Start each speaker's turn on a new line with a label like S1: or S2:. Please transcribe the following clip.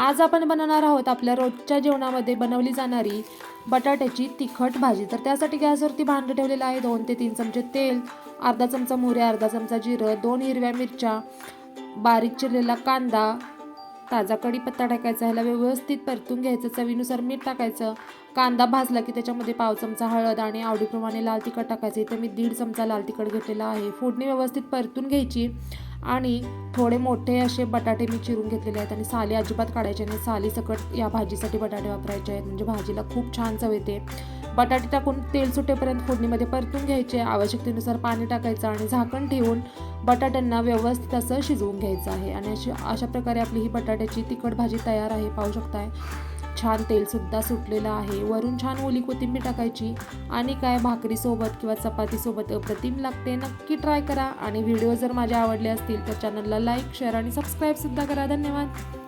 S1: आज आपण बनवणार आहोत आपल्या रोजच्या जेवणामध्ये बनवली जाणारी बटाट्याची तिखट भाजी। तर त्यासाठी गॅसवरती भांडं ठेवलेलं आहे। 2 ते 3 चमचे तेल, अर्धा चमचा मोहरी, अर्धा चमचा जिरं, 2 हिरव्या मिरच्या, बारीक चिरलेला कांदा, ताजा कढीपत्ता टाकायचा। ह्याला व्यवस्थित परतून घ्यायचं। चवीनुसार मीठ टाकायचं। कांदा भाजला की त्याच्यामध्ये पाव चमचा हळद आणि आवडीप्रमाणे लाल तिखट टाकायचं। इथे मी 1.5 चमचा लाल तिखट घेतलेला आहे। फोडणी व्यवस्थित परतून घ्यायची आणि थोडे मोठे असे बटाटे मी चिरून घेतलेले आहेत आणि साली अजिबात काढायचे नाही। साली सकट या भाजीसाठी बटाटे वापरायचे आहेत, म्हणजे भाजीला खूप छान चव येते। बटाटे टाकून तेल सुटेपर्यंत फोडणीमध्ये परतून घ्यायचे। आवश्यकतेनुसार पाणी टाकायचं आणि झाकण ठेवून बटाट्यांना व्यवस्थित असं शिजवून घ्यायचं आहे। आणि अशा प्रकारे आपली ही बटाट्याची तिखट भाजी तयार आहे। पाहू शकताय छान तेलसुद्धा सुटलेलं आहे। वरून छान ओली कोथिंबीर टाकायची आणि काय भाकरीसोबत किंवा चपातीसोबत अप्रतिम लागते। नक्की ट्राय करा आणि व्हिडिओ जर माझे आवडले असतील तर चॅनलला लाईक, शेअर आणि सबस्क्राईबसुद्धा करा। धन्यवाद।